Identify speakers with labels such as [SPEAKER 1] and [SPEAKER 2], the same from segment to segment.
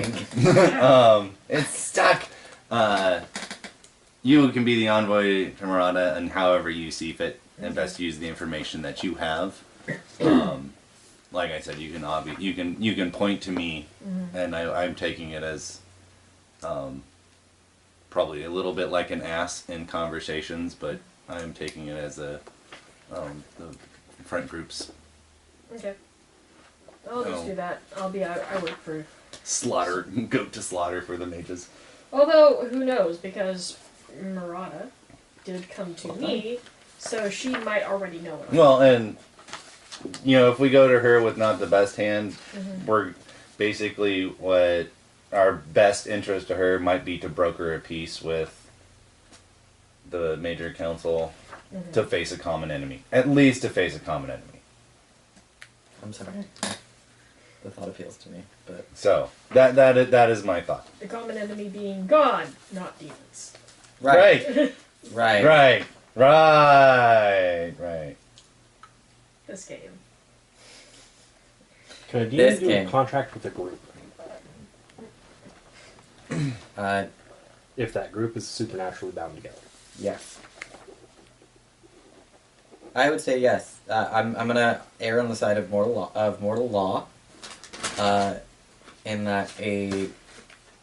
[SPEAKER 1] Wink.
[SPEAKER 2] It's stuck. You can be the envoy to Murata, and however you see fit, and best use the information that you have. Like I said, you can point to me, and I'm taking it as probably a little bit like an ass in conversations, but I'm taking it as the front groups.
[SPEAKER 3] Okay. I'll just do that. I work for...
[SPEAKER 2] Slaughter. Go to slaughter for the mages.
[SPEAKER 3] Although, who knows, because Murata did come to me, so she might already know it.
[SPEAKER 2] Well, and, if we go to her with not the best hand, we're basically what our best interest to her might be to broker a peace with the major council to face a common enemy. At least to face a common enemy.
[SPEAKER 1] I'm sorry. The thought appeals to me, but...
[SPEAKER 2] So, that is my thought.
[SPEAKER 3] The common enemy being God, not demons.
[SPEAKER 2] Right.
[SPEAKER 1] Right.
[SPEAKER 2] Right.
[SPEAKER 3] This game.
[SPEAKER 4] Can a demon do a contract with a group? If that group is supernaturally bound together.
[SPEAKER 1] Yes. I would say yes. I'm gonna err on the side of mortal law, in that a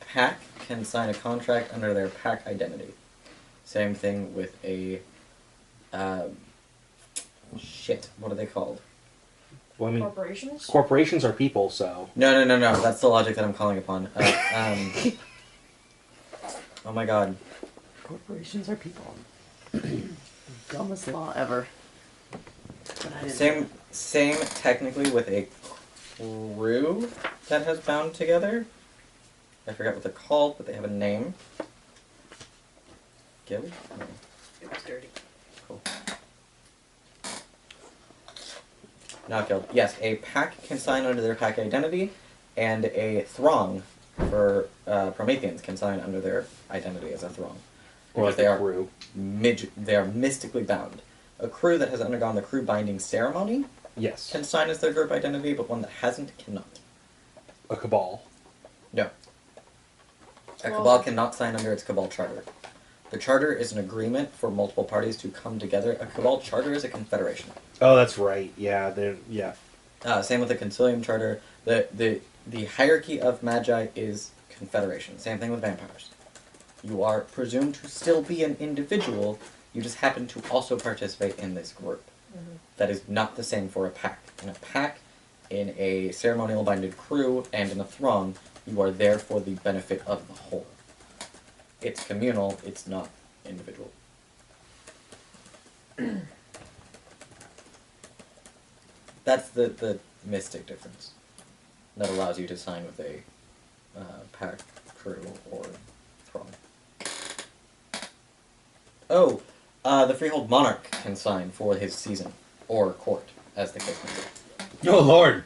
[SPEAKER 1] pack can sign a contract under their pack identity. Same thing with a what are they called?
[SPEAKER 4] Well, I mean,
[SPEAKER 3] corporations?
[SPEAKER 4] Corporations are people, so...
[SPEAKER 1] No. That's the logic that I'm calling upon. Oh my god.
[SPEAKER 5] Corporations are people. Dumbest law ever.
[SPEAKER 1] Same technically with a crew that has bound together. I forget what they're called, but they have a name. Guild? No.
[SPEAKER 3] It was dirty.
[SPEAKER 1] Cool. Not guild. Yes, a pack can sign under their pack identity, and a throng for Prometheans can sign under their identity as a throng.
[SPEAKER 4] Or like a crew.
[SPEAKER 1] They are mystically bound. A crew that has undergone the crew binding ceremony can sign as their group identity, but one that hasn't cannot.
[SPEAKER 4] A cabal.
[SPEAKER 1] No. A cabal cannot sign under its cabal charter. The charter is an agreement for multiple parties to come together. A cabal charter is a confederation.
[SPEAKER 4] Oh, that's right. Yeah,
[SPEAKER 1] Same with the concilium charter. The hierarchy of magi is confederation. Same thing with vampires. You are presumed to still be an individual. You just happen to also participate in this group. That is not the same for a pack. In a pack, in a ceremonial binded crew, and in a throng, you are there for the benefit of the whole. It's communal, it's not individual. That's the mystic difference that allows you to sign with a pack, crew, or throng. Oh, the Freehold Monarch can sign for his season, or court, as the case may be.
[SPEAKER 2] Oh Lord!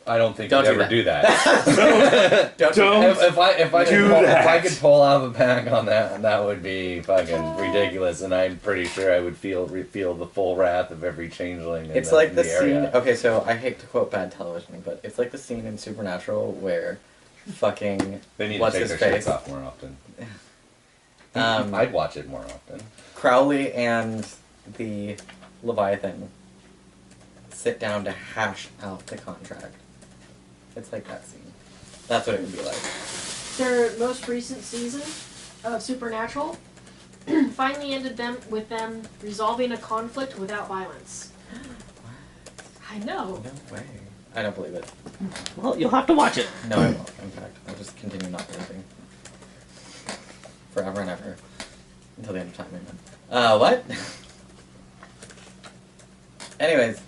[SPEAKER 2] I don't think I'd ever do that.
[SPEAKER 4] Don't
[SPEAKER 2] if I could pull off a pack on that, that would be fucking ridiculous, and I'm pretty sure I would feel the full wrath of every changeling.
[SPEAKER 1] It's like the scene. Okay, so I hate to quote bad television, but it's like the scene in Supernatural where fucking
[SPEAKER 2] they need to take their shirts off more often. I'd watch it more often.
[SPEAKER 1] Crowley and the Leviathan sit down to hash out the contract. It's like that scene. That's what it would be like.
[SPEAKER 3] Their most recent season of Supernatural finally ended with them resolving a conflict without violence. I know.
[SPEAKER 1] No way. I don't believe it.
[SPEAKER 5] Well, you'll have to watch it.
[SPEAKER 1] No, I won't. In fact, I'll just continue not believing. Forever and ever. Until the end of time, amen. What? Anyways.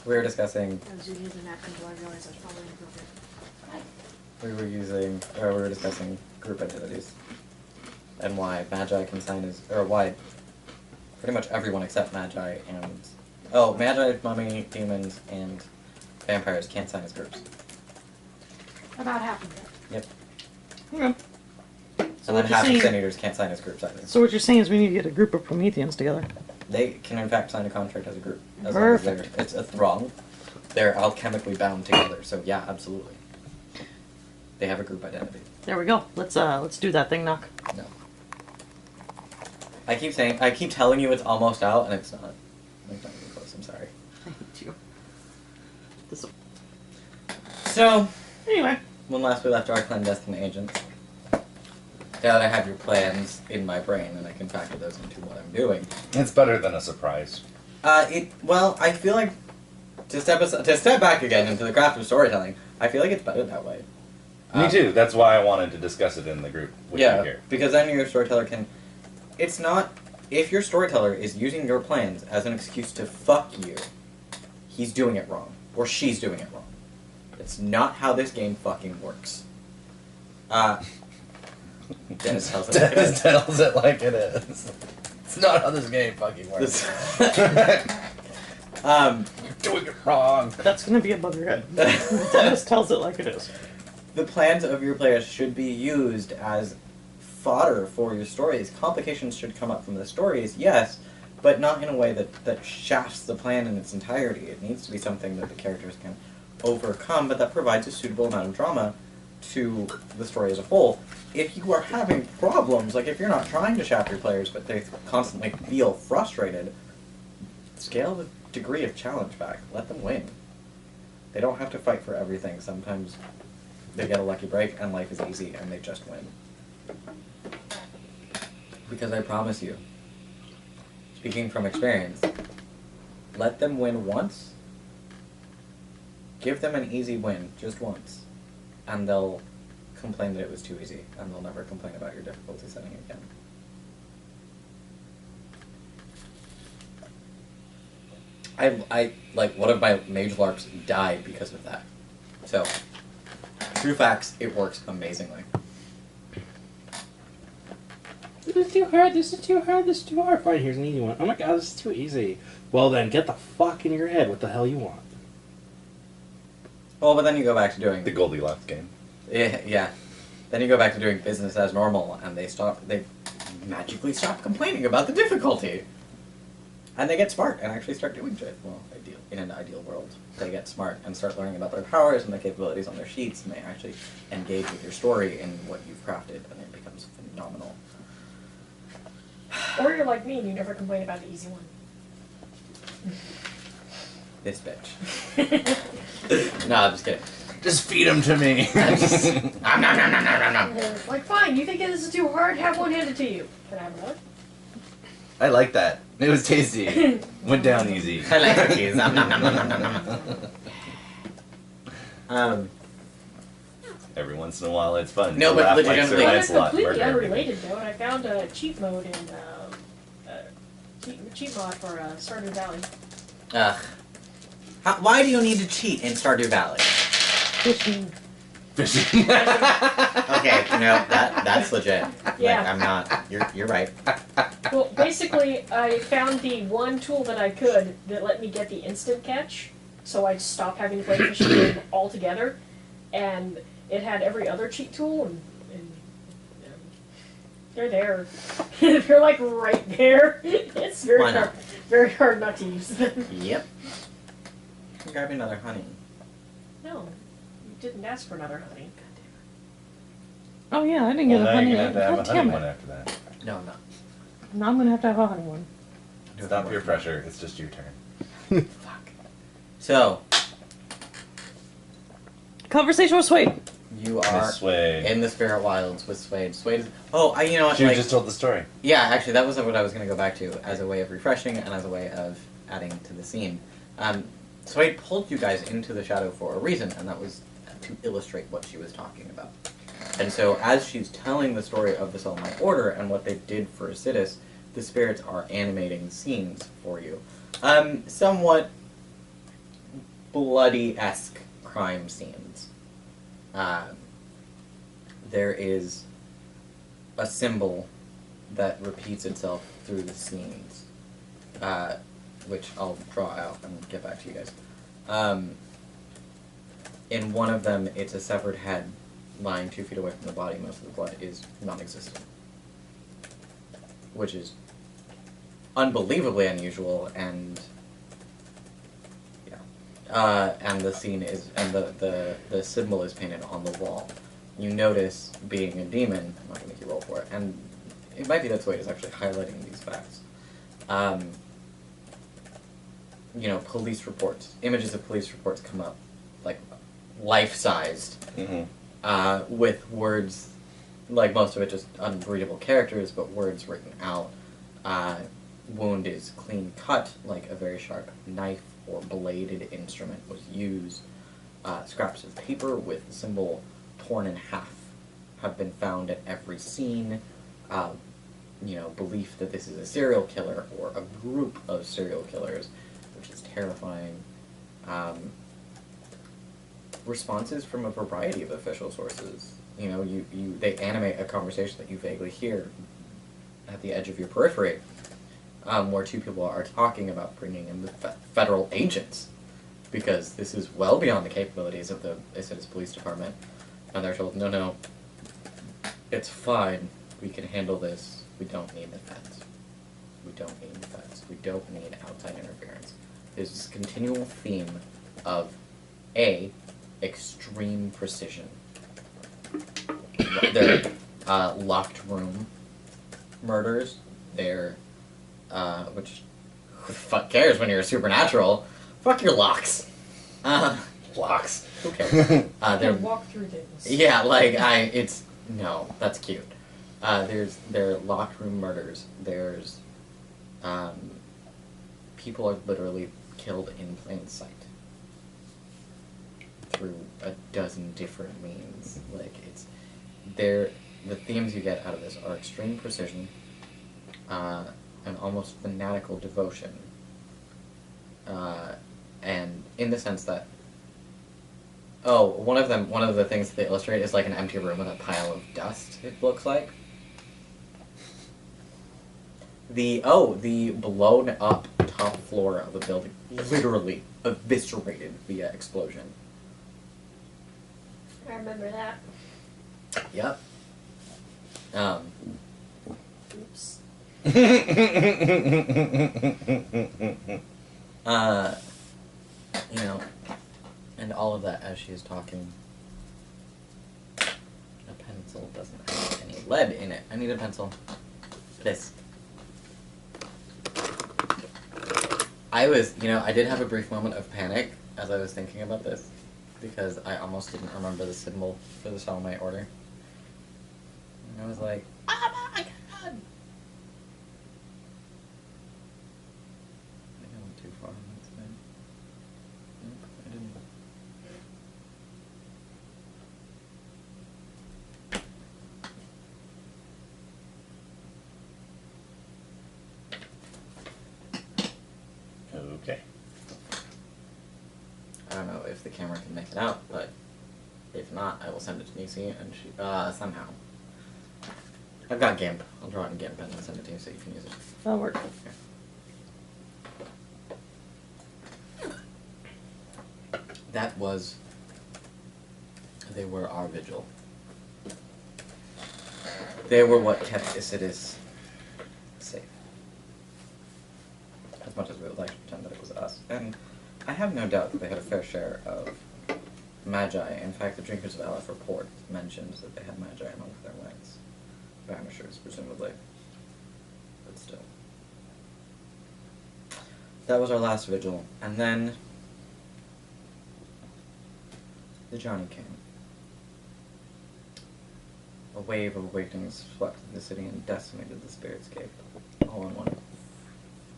[SPEAKER 1] We were discussing...
[SPEAKER 3] I was using the napkin until I realized I was probably inappropriate.
[SPEAKER 1] We were discussing group identities. And why Magi can sign as... Or why pretty much everyone except Magi and... Oh, Magi, Mummy, Demons, and Vampires can't sign as groups.
[SPEAKER 3] About half of it.
[SPEAKER 1] Yep.
[SPEAKER 5] Okay.
[SPEAKER 1] So and then half of Sin Eaters can't sign as groups either.
[SPEAKER 5] So what you're saying is we need to get a group of Prometheans together.
[SPEAKER 1] They can in fact sign a contract as a group. As
[SPEAKER 5] Perfect.
[SPEAKER 1] long as it's a throng. They're alchemically bound together, so yeah, absolutely. They have a group identity.
[SPEAKER 5] There we go. Let's do that thing, Knock.
[SPEAKER 1] No. I keep telling you it's almost out, and it's not. It's not even close, I'm sorry.
[SPEAKER 5] I hate you. This.
[SPEAKER 1] So,
[SPEAKER 5] Anyway.
[SPEAKER 1] when last we left our clandestine agents, now that I have your plans in my brain, and I can factor those into what I'm doing.
[SPEAKER 2] It's better than a surprise.
[SPEAKER 1] Well, I feel like, to step back again into the craft of storytelling, I feel like it's better that way.
[SPEAKER 2] Me too. That's why I wanted to discuss it in the group with you
[SPEAKER 1] Yeah,
[SPEAKER 2] here.
[SPEAKER 1] because then your storyteller can... It's not... If your storyteller is using your plans as an excuse to fuck you, he's doing it wrong. Or she's doing it wrong. It's not how this game fucking works. Dennis tells it like it
[SPEAKER 2] Dennis
[SPEAKER 1] is.
[SPEAKER 2] tells it like it is. It's not how this game fucking works.
[SPEAKER 1] You're
[SPEAKER 2] doing it wrong.
[SPEAKER 5] That's gonna be above your head. Dennis tells it like it is.
[SPEAKER 1] The plans of your players should be used as fodder for your stories. Complications should come up from the stories, yes, but not in a way that shafts the plan in its entirety. It needs to be something that the characters can overcome, but that provides a suitable amount of drama to the story as a whole. If you are having problems, like if you're not trying to shaft your players, but they constantly feel frustrated, scale the degree of challenge back. Let them win. They don't have to fight for everything. Sometimes they get a lucky break and life is easy and they just win. Because I promise you, speaking from experience, let them win once, give them an easy win just once, and they'll complain that it was too easy, and they'll never complain about your difficulty setting again. I like, one of my mage larks died because of that. So, true facts, it works amazingly.
[SPEAKER 4] This is too hard, this is too hard, this is too hard. Fine, here's an easy one. Oh my god, this is too easy. Well then, get the fuck in your head what the hell you want.
[SPEAKER 1] Well, but then you go back to doing...
[SPEAKER 2] The Goldilocks game.
[SPEAKER 1] Yeah. Then you go back to doing business as normal, and they magically stop complaining about the difficulty. And they get smart and actually start doing shit. Well, in an ideal world, they get smart and start learning about their powers and their capabilities on their sheets, and they actually engage with your story in what you've crafted, and it becomes phenomenal.
[SPEAKER 3] Or you're like me and you never complain about the easy one.
[SPEAKER 1] This bitch. No, I'm just kidding.
[SPEAKER 2] Just feed them to me.
[SPEAKER 3] Like, fine, you think this is too hard? Have one handed to you. Can I have another?
[SPEAKER 2] I like that. It was tasty. Went down easy.
[SPEAKER 1] I like cookies. Nom, nom, nom, nom, nom, nom, nom.
[SPEAKER 2] Every once in a while, it's fun.
[SPEAKER 1] No,
[SPEAKER 2] You
[SPEAKER 1] but
[SPEAKER 2] laugh like Sir
[SPEAKER 1] legitimately-
[SPEAKER 3] Well, it's
[SPEAKER 2] Lancelot,
[SPEAKER 3] completely
[SPEAKER 2] murder everything.
[SPEAKER 3] unrelated though, and I found a cheat mode in cheat mod for Stardew Valley.
[SPEAKER 1] Ugh. Why do you need to cheat in Stardew Valley?
[SPEAKER 5] Fishing.
[SPEAKER 2] Fishing.
[SPEAKER 1] Okay, no, that's legit.
[SPEAKER 3] Yeah.
[SPEAKER 1] Like, I'm not. You're right.
[SPEAKER 3] Well, basically, I found the one tool that I could that let me get the instant catch, so I'd stop having to play the fishing game altogether, and it had every other cheat tool, and they're there. They're like right there. It's
[SPEAKER 1] Why not?
[SPEAKER 3] very hard not to use them.
[SPEAKER 1] Yep. Grab another honey.
[SPEAKER 3] No, you didn't ask for another honey.
[SPEAKER 5] Oh yeah, I didn't
[SPEAKER 2] Well,
[SPEAKER 5] get a
[SPEAKER 2] now
[SPEAKER 5] honey.
[SPEAKER 2] you're gonna have to have
[SPEAKER 5] God
[SPEAKER 2] a honey
[SPEAKER 5] damn
[SPEAKER 2] one
[SPEAKER 5] it.
[SPEAKER 2] after that.
[SPEAKER 1] No, I'm not.
[SPEAKER 5] Now I'm gonna have to have a honey one.
[SPEAKER 2] Stop peer pressure. It's just your turn.
[SPEAKER 1] Fuck. So,
[SPEAKER 5] Conversation with Swade.
[SPEAKER 1] you are
[SPEAKER 2] Miss Sway.
[SPEAKER 1] in the spirit wilds with Swade. Swade is... Oh, you know what?
[SPEAKER 2] She
[SPEAKER 1] Like,
[SPEAKER 2] just told the story.
[SPEAKER 1] yeah, actually, that was what I was going to go back to as a way of refreshing and as a way of adding to the scene. Swade pulled you guys into the shadow for a reason, and that was to illustrate what she was talking about. And so, as she's telling the story of the Solemnite Order and what they did for Acidus, the spirits are animating scenes for you. Somewhat bloody-esque crime scenes. There is a symbol that repeats itself through the scenes, which I'll draw out and get back to you guys. In one of them, it's a severed head lying 2 feet away from the body. Most of the blood is non-existent, which is unbelievably unusual, and yeah. and the scene is, and the symbol is painted on the wall. You notice, being a demon, I'm not going to make you roll for it, and it might be that's why it's actually highlighting these facts. You know, police reports, images of police reports come up, like, life-sized, with words, like most of it just unreadable characters, but words written out. Wound is clean cut, like a very sharp knife or bladed instrument was used. Scraps of paper with the symbol torn in half have been found at every scene. You know, belief that this is a serial killer or a group of serial killers, which is terrifying. Responses from a variety of official sources. You know, they animate a conversation that you vaguely hear at the edge of your periphery, where two people are talking about bringing in the federal agents, because this is well beyond the capabilities of the Isidis Police Department, and they're told, no, it's fine, we can handle this, we don't need the feds. We don't need the feds. We don't need outside interference. There's this continual theme of extreme precision. They're locked room murders. They're, which, who the fuck cares when you're a supernatural? Fuck your locks.
[SPEAKER 2] Locks.
[SPEAKER 1] Who cares?
[SPEAKER 3] I
[SPEAKER 1] They're,
[SPEAKER 3] can walk through things.
[SPEAKER 1] yeah, like, no, that's cute. There are locked room murders. There's, people are literally killed in plain sight. Through a dozen different means. Like, the themes you get out of this are extreme precision, and almost fanatical devotion. And in the sense that, one of the things that they illustrate is like an empty room with a pile of dust, it looks like. The blown up top floor of a building, literally eviscerated via explosion.
[SPEAKER 3] I remember that.
[SPEAKER 1] Yep.
[SPEAKER 3] Oops.
[SPEAKER 1] You know, and all of that as she is talking. A pencil doesn't have any lead in it. I need a pencil. This. I did have a brief moment of panic as I was thinking about this, because I almost didn't remember the symbol for the soulmate order. And I was like, oh my god! I think I went too far on this thing. Nope, I didn't.
[SPEAKER 2] Okay.
[SPEAKER 1] I don't know if the camera can make it out, but if not, I will send it to Nisi, and she, somehow. I've got GIMP. I'll draw it in GIMP and then send it to you so you can use it.
[SPEAKER 5] That'll work.
[SPEAKER 1] That was... They were our vigil. They were what kept Isidis safe. As much as we would like to pretend that it was us. And I have no doubt that they had a fair share of magi. In fact, the Drinkers of Aleph report mentions that they had magi amongst their ranks. Banishers, presumably. But still. That was our last vigil. And then... the Johnny came. A wave of awakenings swept the city and decimated the Spiritscape, all in one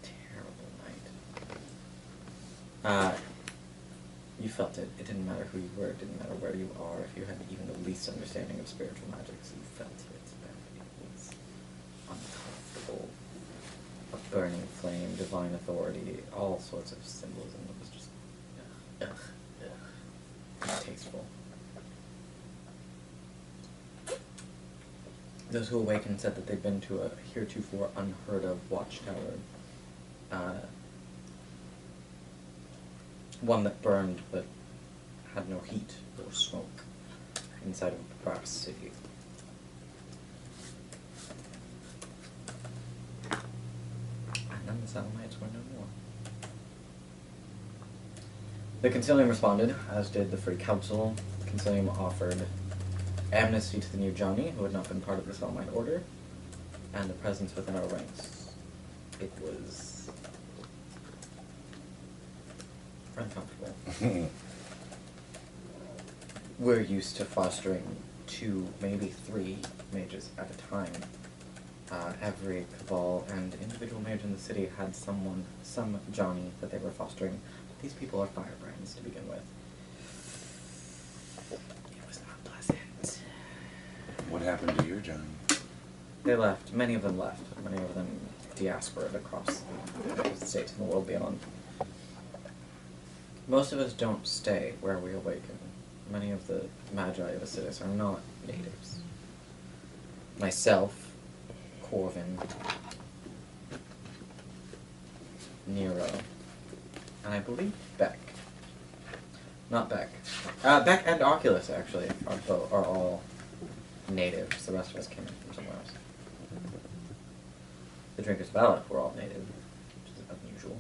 [SPEAKER 1] terrible night. You felt it. It didn't matter who you were. It didn't matter where you are. If you had even the least understanding of spiritual magics, you felt it. It was uncomfortable. A burning flame, divine authority, all sorts of symbolism. It was just distasteful. Those who awakened said that they'd been to a heretofore unheard of watchtower. One that burned but had no heat or smoke inside of a brass city. And then the Salamites were no more. The Concilium responded, as did the Free Council. Concilium offered amnesty to the new Johnny, who had not been part of the Spellmind Order, and the presence within our ranks. It was uncomfortable. We're used to fostering 2, maybe 3 mages at a time. Every cabal and individual mage in the city had some Johnny that they were fostering. But these people are firebrands to begin with. It was not pleasant.
[SPEAKER 2] What happened to your Johnny?
[SPEAKER 1] They left. Many of them left. Many of them diaspored across the states and the world beyond. Most of us don't stay where we awaken. Many of the Magi of Acidus are not natives. Myself, Corvin, Nero, and I believe Beck. Not Beck. Beck and Oculus, actually, are all natives. The rest of us came in from somewhere else. The Drinkers of Valak were all native, which is unusual.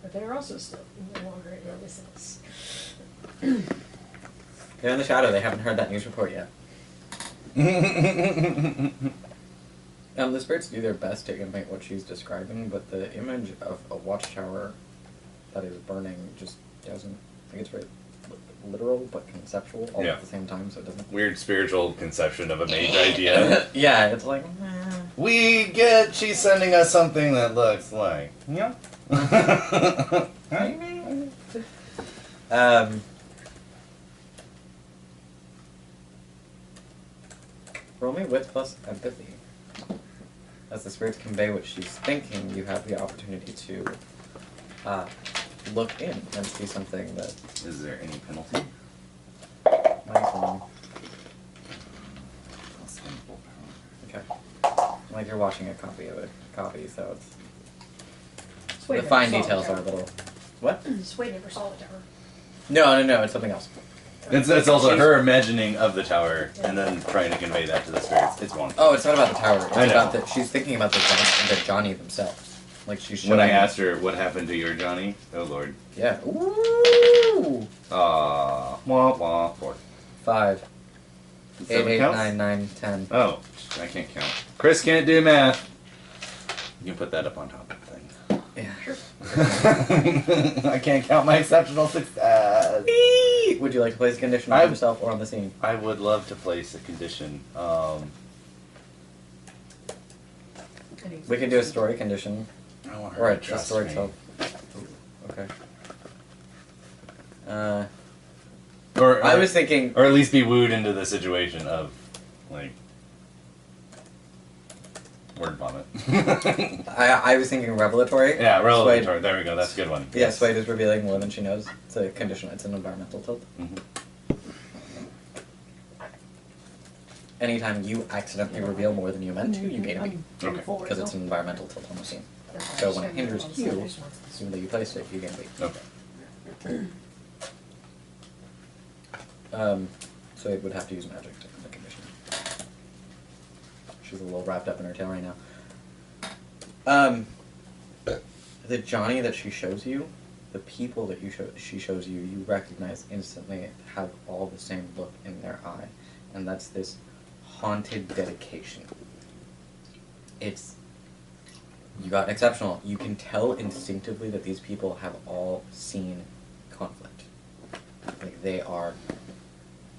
[SPEAKER 3] But they're also still no longer in business.
[SPEAKER 1] They're in the shadow. They haven't heard that news report yet. The spirits do their best to imitate what she's describing, but the image of a watchtower that is burning just doesn't. I think it's very literal but conceptual all
[SPEAKER 2] Yeah.
[SPEAKER 1] at the same time, so it doesn't.
[SPEAKER 2] Weird spiritual conception of a mage idea.
[SPEAKER 1] Yeah, it's like.
[SPEAKER 2] We get she's sending us something that looks like. Yeah.
[SPEAKER 1] Roll me wit plus empathy. As the spirits convey what she's thinking, you have the opportunity to look in and see something that
[SPEAKER 2] Is there any penalty?
[SPEAKER 1] might Okay. Like you're watching a copy of a copy, so it's
[SPEAKER 3] Sway
[SPEAKER 1] the fine
[SPEAKER 3] never saw
[SPEAKER 1] details
[SPEAKER 3] the
[SPEAKER 1] are a
[SPEAKER 3] tower.
[SPEAKER 1] little. What?
[SPEAKER 3] Sway never saw the tower.
[SPEAKER 1] No, it's something else.
[SPEAKER 2] It's also her imagining of the tower and then trying to convey that to the spirits. It's one.
[SPEAKER 1] Oh, it's not about the tower. It's
[SPEAKER 2] I know.
[SPEAKER 1] about she's thinking about the Johnny themselves. Like she's showing.
[SPEAKER 2] When I asked her what happened to your Johnny, oh lord.
[SPEAKER 1] Yeah. Ooh.
[SPEAKER 2] Wah wah. 4.
[SPEAKER 1] 5. 8,
[SPEAKER 2] 7
[SPEAKER 1] 8,
[SPEAKER 2] counts?
[SPEAKER 1] 9, 9, 10.
[SPEAKER 2] Oh, I can't count. Chris can't do math. You can put that up on top of the thing.
[SPEAKER 1] Yeah.
[SPEAKER 2] I can't count my exceptional success.
[SPEAKER 1] Would you like to place a condition on
[SPEAKER 2] I-
[SPEAKER 1] yourself or on the scene?
[SPEAKER 2] I would love to place a condition.
[SPEAKER 1] We can do a story condition,
[SPEAKER 2] I want
[SPEAKER 1] or
[SPEAKER 2] her
[SPEAKER 1] a
[SPEAKER 2] to trust
[SPEAKER 1] story
[SPEAKER 2] me.
[SPEAKER 1] itself. Ooh, okay.
[SPEAKER 2] Or
[SPEAKER 1] I was thinking.
[SPEAKER 2] or at least be wooed into the situation of, like, word vomit.
[SPEAKER 1] I was thinking revelatory.
[SPEAKER 2] Yeah, relevant.
[SPEAKER 1] Swayed-
[SPEAKER 2] There we go. That's a good one.
[SPEAKER 1] Yeah, Swade is revealing more than she knows. It's a condition. It's an environmental tilt.
[SPEAKER 2] Mhm.
[SPEAKER 1] Anytime you accidentally reveal more than you meant to, you gain a B.
[SPEAKER 2] Okay.
[SPEAKER 1] Because it's an environmental tilt on the scene. So when it hinders you, assuming that you placed it, you gain a B.
[SPEAKER 2] Okay.
[SPEAKER 1] So it would have to use magic to the condition. She's a little wrapped up in her tail right now. The Johnny that she shows you, the people that she shows you, you recognize instantly have all the same look in their eye, and that's this haunted dedication. You got exceptional. You can tell instinctively that these people have all seen conflict. Like they are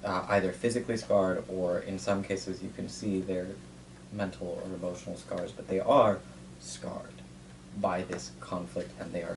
[SPEAKER 1] either physically scarred, or in some cases you can see their mental or emotional scars, but they are scarred by this conflict, and they are